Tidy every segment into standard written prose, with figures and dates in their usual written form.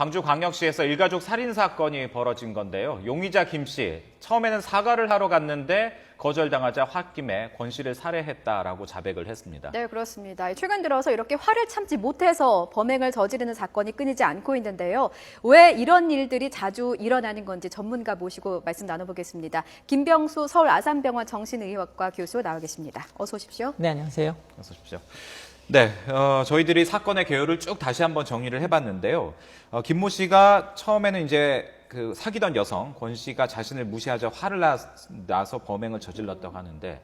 광주광역시에서 일가족 살인 사건이 벌어진 건데요. 용의자 김 씨, 처음에는 사과를 하러 갔는데 거절당하자 홧김에 권 씨를 살해했다라고 자백을 했습니다. 네, 그렇습니다. 최근 들어서 이렇게 화를 참지 못해서 범행을 저지르는 사건이 끊이지 않고 있는데요. 왜 이런 일들이 자주 일어나는 건지 전문가 모시고 말씀 나눠보겠습니다. 김병수 서울 아산병원 정신의학과 교수 나와 계십니다. 어서 오십시오. 네, 안녕하세요. 어서 오십시오. 네, 저희들이 사건의 개요를 쭉 다시 한번 정리를 해봤는데요. 김모 씨가 처음에는 이제 그 사귀던 여성 권 씨가 자신을 무시하자 화를 나서 범행을 저질렀다고 하는데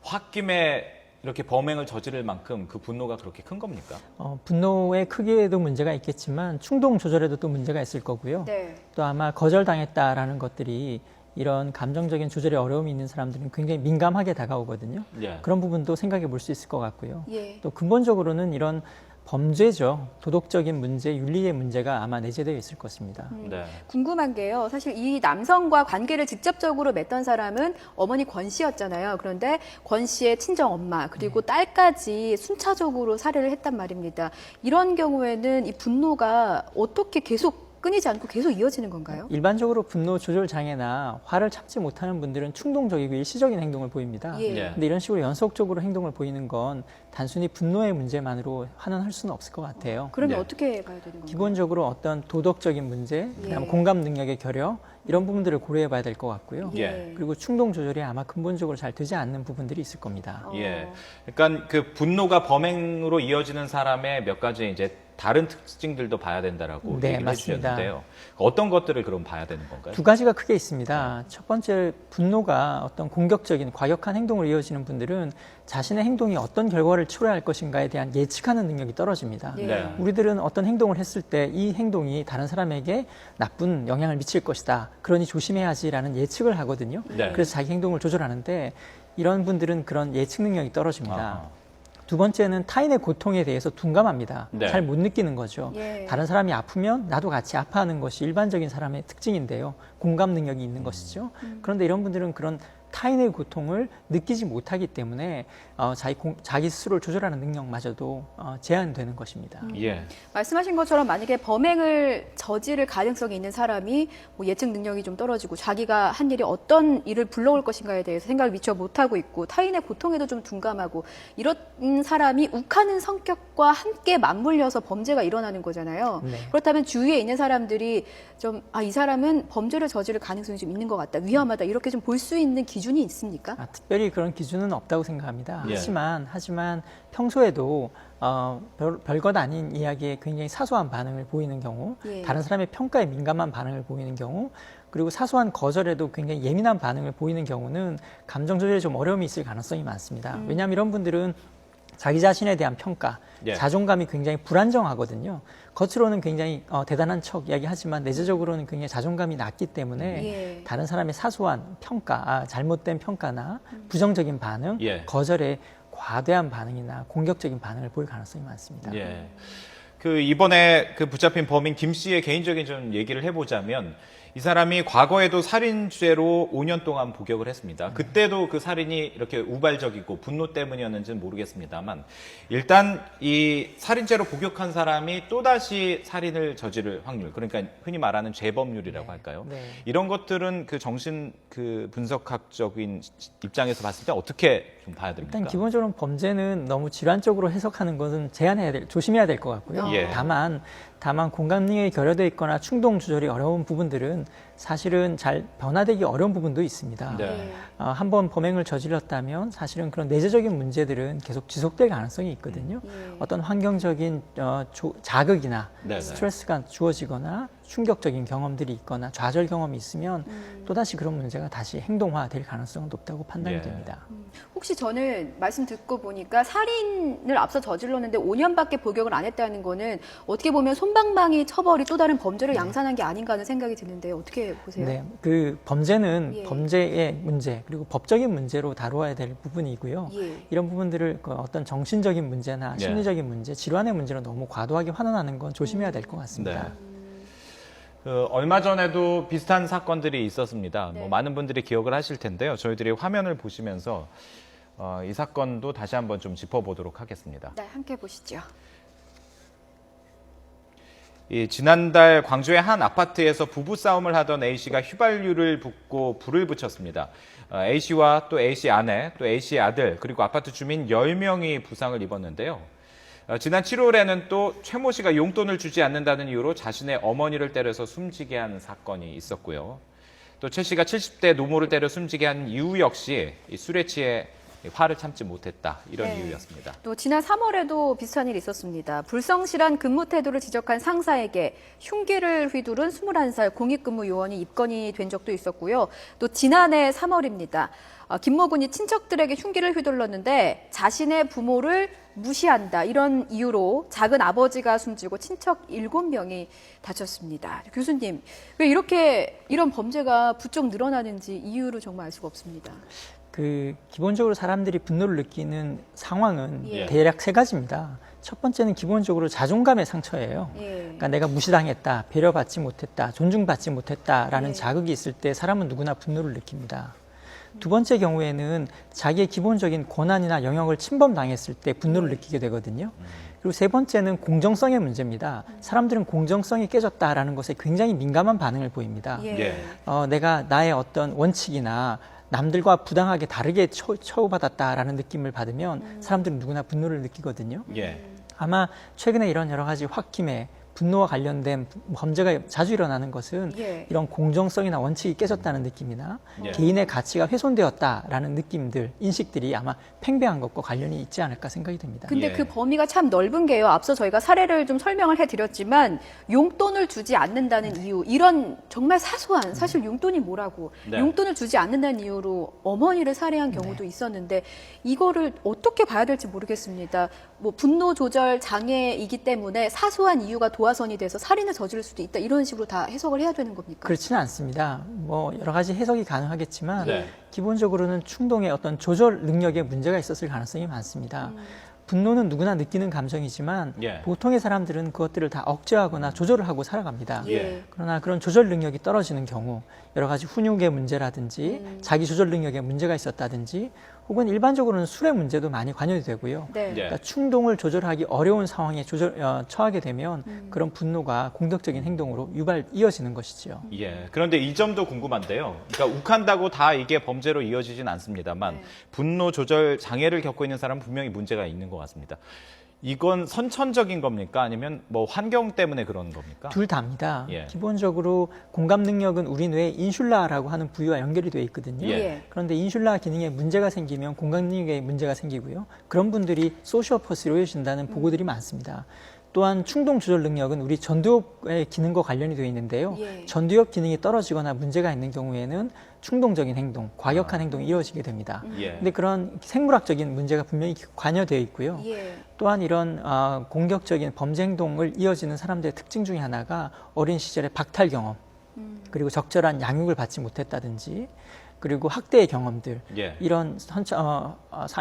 홧김에 이렇게 범행을 저지를 만큼 그 분노가 그렇게 큰 겁니까? 분노의 크기에도 문제가 있겠지만 충동 조절에도 또 문제가 있을 거고요. 네. 또 아마 거절당했다라는 것들이 이런 감정적인 조절에 어려움이 있는 사람들은 굉장히 민감하게 다가오거든요. 예. 그런 부분도 생각해 볼 수 있을 것 같고요. 예. 또 근본적으로는 이런 범죄죠. 도덕적인 문제, 윤리의 문제가 아마 내재되어 있을 것입니다. 네. 궁금한 게요. 사실 이 남성과 관계를 직접적으로 맺던 사람은 어머니 권 씨였잖아요. 그런데 권 씨의 친정 엄마 그리고 딸까지 순차적으로 살해를 했단 말입니다. 이런 경우에는 이 분노가 어떻게 계속 끊이지 않고 계속 이어지는 건가요? 일반적으로 분노 조절 장애나 화를 참지 못하는 분들은 충동적이고 일시적인 행동을 보입니다. 예. 예. 근데 이런 식으로 연속적으로 행동을 보이는 건 단순히 분노의 문제만으로 환원할 수는 없을 것 같아요. 그러면 네. 어떻게 가야 되는 건가요? 기본적으로 어떤 도덕적인 문제, 그다음에 예. 공감 능력의 결여 이런 부분들을 고려해 봐야 될 것 같고요. 예. 그리고 충동 조절이 아마 근본적으로 잘 되지 않는 부분들이 있을 겁니다. 예. 그러니까 그 분노가 범행으로 이어지는 사람의 몇 가지 이제 다른 특징들도 봐야 된다라고 네, 얘기를 맞습니다. 해주셨는데요. 어떤 것들을 그럼 봐야 되는 건가요? 두 가지가 크게 있습니다. 첫 번째, 분노가 어떤 공격적인 과격한 행동으로 이어지는 분들은 자신의 행동이 어떤 결과를 초래할 것인가에 대한 예측하는 능력이 떨어집니다. 예. 네. 우리들은 어떤 행동을 했을 때 이 행동이 다른 사람에게 나쁜 영향을 미칠 것이다. 그러니 조심해야지라는 예측을 하거든요. 네. 그래서 자기 행동을 조절하는데 이런 분들은 그런 예측 능력이 떨어집니다. 아하. 두 번째는 타인의 고통에 대해서 둔감합니다. 네. 잘 못 느끼는 거죠. 예. 다른 사람이 아프면 나도 같이 아파하는 것이 일반적인 사람의 특징인데요. 공감 능력이 있는 것이죠. 그런데 이런 분들은 그런 타인의 고통을 느끼지 못하기 때문에 자기 스스로를 조절하는 능력마저도 제한되는 것입니다. 예. 말씀하신 것처럼 만약에 범행을 저지를 가능성이 있는 사람이 뭐 예측 능력이 좀 떨어지고 자기가 한 일이 어떤 일을 불러올 것인가에 대해서 생각을 미처 못하고 있고 타인의 고통에도 좀 둔감하고 이런 사람이 욱하는 성격과 함께 맞물려서 범죄가 일어나는 거잖아요. 네. 그렇다면 주위에 있는 사람들이 좀 이 사람은 범죄를 저지를 가능성이 좀 있는 것 같다, 위험하다 이렇게 좀 볼 수 있는 기준이 있습니까? 특별히 그런 기준은 없다고 생각합니다. 예. 하지만 평소에도 별것 아닌 이야기에 굉장히 사소한 반응을 보이는 경우, 예. 다른 사람의 평가에 민감한 반응을 보이는 경우, 그리고 사소한 거절에도 굉장히 예민한 반응을 보이는 경우는 감정 조절에 좀 어려움이 있을 가능성이 많습니다. 왜냐하면 이런 분들은 자기 자신에 대한 평가, 예. 자존감이 굉장히 불안정하거든요. 겉으로는 굉장히 대단한 척 이야기하지만 내재적으로는 굉장히 자존감이 낮기 때문에 예. 다른 사람의 사소한 평가, 잘못된 평가나 부정적인 반응, 예. 거절에 과대한 반응이나 공격적인 반응을 보일 가능성이 많습니다. 예. 그 이번에 그 붙잡힌 범인 김 씨의 개인적인 좀 얘기를 해보자면 이 사람이 과거에도 살인죄로 5년 동안 복역을 했습니다. 그때도 그 살인이 이렇게 우발적이고 분노 때문이었는지는 모르겠습니다만 일단 이 살인죄로 복역한 사람이 또다시 살인을 저지를 확률, 그러니까 흔히 말하는 재범률이라고 할까요? 네. 이런 것들은 그 정신 그 분석학적인 입장에서 봤을 때 어떻게 좀 봐야 됩니까? 일단 기본적으로 범죄는 너무 질환적으로 해석하는 것은 조심해야 될 것 같고요. 예. 다만 공감 능력이 결여되어 있거나 충동 조절이 어려운 부분들은 사실은 잘 변화되기 어려운 부분도 있습니다. 네. 한번 범행을 저질렀다면 사실은 그런 내재적인 문제들은 계속 지속될 가능성이 있거든요. 어떤 환경적인 자극이나 네네. 스트레스가 주어지거나 충격적인 경험들이 있거나 좌절 경험이 있으면 또다시 그런 문제가 다시 행동화될 가능성은 높다고 판단이 예. 됩니다. 혹시 저는 말씀 듣고 보니까 살인을 앞서 저질렀는데 5년밖에 복역을 안 했다는 거는 어떻게 보면 솜방망이 처벌이 또 다른 범죄를 양산한 게 아닌가 하는 생각이 드는데 어떻게 보세요? 네, 그 범죄는 예. 범죄의 문제 그리고 법적인 문제로 다루어야 될 부분이고요. 예. 이런 부분들을 어떤 정신적인 문제나 예. 심리적인 문제, 질환의 문제로 너무 과도하게 환원하는 건 조심해야 될 것 같습니다. 네. 얼마 전에도 비슷한 사건들이 있었습니다. 네. 뭐 많은 분들이 기억을 하실 텐데요. 저희들이 화면을 보시면서 이 사건도 다시 한번 좀 짚어보도록 하겠습니다. 네, 함께 보시죠. 지난달 광주의 한 아파트에서 부부싸움을 하던 A씨가 휘발유를 붓고 불을 붙였습니다. A씨와 또 A씨 아내, 또 A씨의 아들, 그리고 아파트 주민 10명이 부상을 입었는데요. 지난 7월에는 또 최모 씨가 용돈을 주지 않는다는 이유로 자신의 어머니를 때려서 숨지게 한 사건이 있었고요. 또 최 씨가 70대 노모를 때려 숨지게 한 이유 역시 술에 취해 화를 참지 못했다, 이런 네. 이유였습니다. 또 지난 3월에도 비슷한 일이 있었습니다. 불성실한 근무 태도를 지적한 상사에게 흉기를 휘두른 21살 공익근무 요원이 입건이 된 적도 있었고요. 또 지난해 3월입니다. 김모 군이 친척들에게 흉기를 휘둘렀는데 자신의 부모를 무시한다, 이런 이유로 작은 아버지가 숨지고 친척 7명이 다쳤습니다. 교수님, 왜 이런 범죄가 부쩍 늘어나는지 이유를 정말 알 수가 없습니다. 기본적으로 사람들이 분노를 느끼는 상황은 예. 대략 세 가지입니다. 첫 번째는 기본적으로 자존감의 상처예요. 예. 그러니까 내가 무시당했다, 배려받지 못했다, 존중받지 못했다라는 예. 자극이 있을 때 사람은 누구나 분노를 느낍니다. 두 번째 경우에는 자기의 기본적인 권한이나 영역을 침범당했을 때 분노를 느끼게 되거든요. 그리고 세 번째는 공정성의 문제입니다. 사람들은 공정성이 깨졌다라는 것에 굉장히 민감한 반응을 보입니다. 예. 내가 나의 어떤 원칙이나 남들과 부당하게 다르게 처우받았다라는 느낌을 받으면 사람들은 누구나 분노를 느끼거든요. 예. 아마 최근에 이런 여러 가지 홧김에 분노와 관련된 범죄가 자주 일어나는 것은 예. 이런 공정성이나 원칙이 깨졌다는 느낌이나 예. 개인의 가치가 훼손되었다라는 느낌들, 인식들이 아마 팽배한 것과 관련이 있지 않을까 생각이 됩니다. 근데 예. 그 범위가 참 넓은 게요. 앞서 저희가 사례를 좀 설명을 해드렸지만 용돈을 주지 않는다는 이유, 이런 정말 사소한, 사실 용돈이 뭐라고, 네. 용돈을 주지 않는다는 이유로 어머니를 살해한 경우도 있었는데 이거를 어떻게 봐야 될지 모르겠습니다. 뭐 분노 조절 장애이기 때문에 사소한 이유가 도화선이 돼서 살인을 저지를 수도 있다, 이런 식으로 다 해석을 해야 되는 겁니까? 그렇지는 않습니다. 뭐 여러 가지 해석이 가능하겠지만 네. 기본적으로는 충동의 어떤 조절 능력에 문제가 있었을 가능성이 많습니다. 분노는 누구나 느끼는 감정이지만 예. 보통의 사람들은 그것들을 다 억제하거나 조절을 하고 살아갑니다. 예. 그러나 그런 조절 능력이 떨어지는 경우 여러 가지 훈육의 문제라든지 자기 조절 능력에 문제가 있었다든지 혹은 일반적으로는 술의 문제도 많이 관여이 되고요. 네. 예. 그러니까 충동을 조절하기 어려운 상황에 처하게 되면 그런 분노가 공격적인 행동으로 이어지는 것이죠. 예. 그런데 이 점도 궁금한데요. 그러니까 욱한다고 다 이게 범죄로 이어지진 않습니다만 네. 분노 조절 장애를 겪고 있는 사람은 분명히 문제가 있는 것 같습니다. 이건 선천적인 겁니까? 아니면 뭐 환경 때문에 그런 겁니까? 둘 다입니다. 예. 기본적으로 공감 능력은 우리 뇌에 인슐라라고 하는 부위와 연결이 되어 있거든요. 예. 그런데 인슐라 기능에 문제가 생기면 공감 능력에 문제가 생기고요. 그런 분들이 소시오퍼스로 이어진다는 보고들이 많습니다. 또한 충동 조절 능력은 우리 전두엽의 기능과 관련이 되어 있는데요. 예. 전두엽 기능이 떨어지거나 문제가 있는 경우에는 충동적인 행동, 과격한 행동이 이루어지게 됩니다. 예. 근데 그런 생물학적인 문제가 분명히 관여되어 있고요. 예. 또한 이런 공격적인 범죄 행동을 이어지는 사람들의 특징 중에 하나가 어린 시절에 박탈 경험, 그리고 적절한 양육을 받지 못했다든지, 그리고 학대의 경험들, 예. 이런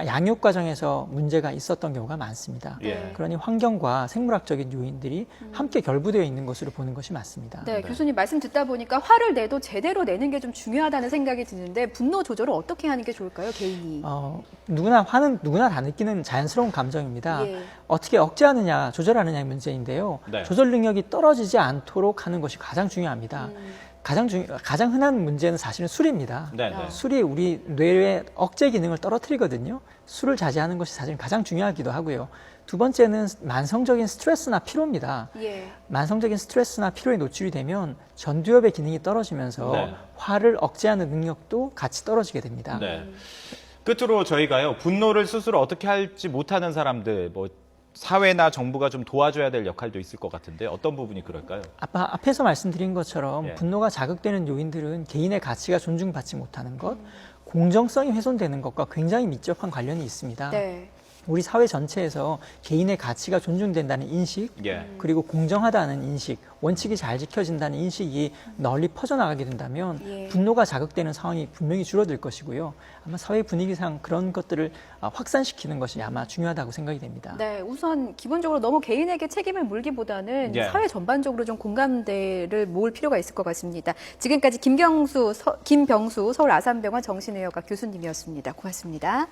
양육 과정에서 문제가 있었던 경우가 많습니다. 예. 그러니 환경과 생물학적인 요인들이 함께 결부되어 있는 것으로 보는 것이 맞습니다. 네, 네. 교수님 말씀 듣다 보니까 화를 내도 제대로 내는 게 좀 중요하다는 생각이 드는데 분노 조절을 어떻게 하는 게 좋을까요, 개인이? 화는 누구나 다 느끼는 자연스러운 감정입니다. 예. 어떻게 억제하느냐, 조절하느냐의 문제인데요. 네. 조절 능력이 떨어지지 않도록 하는 것이 가장 중요합니다. 가장 흔한 문제는 사실은 술입니다. 네, 네. 술이 우리 뇌의 억제 기능을 떨어뜨리거든요. 술을 자제하는 것이 사실 가장 중요하기도 하고요. 두 번째는 만성적인 스트레스나 피로입니다. 예. 만성적인 스트레스나 피로에 노출이 되면 전두엽의 기능이 떨어지면서 네. 화를 억제하는 능력도 같이 떨어지게 됩니다. 네. 끝으로 저희가요, 분노를 스스로 어떻게 할지 못하는 사람들, 뭐 사회나 정부가 좀 도와줘야 될 역할도 있을 것 같은데 어떤 부분이 그럴까요? 앞에서 말씀드린 것처럼 예. 분노가 자극되는 요인들은 개인의 가치가 존중받지 못하는 것, 공정성이 훼손되는 것과 굉장히 밀접한 관련이 있습니다. 네. 우리 사회 전체에서 개인의 가치가 존중된다는 인식, 예. 그리고 공정하다는 인식, 원칙이 잘 지켜진다는 인식이 널리 퍼져나가게 된다면 예. 분노가 자극되는 상황이 분명히 줄어들 것이고요. 아마 사회 분위기상 그런 것들을 확산시키는 것이 아마 중요하다고 생각이 됩니다. 네, 우선 기본적으로 너무 개인에게 책임을 물기보다는 예. 사회 전반적으로 좀 공감대를 모을 필요가 있을 것 같습니다. 지금까지 김병수 서울 아산병원 정신의학과 교수님이었습니다. 고맙습니다.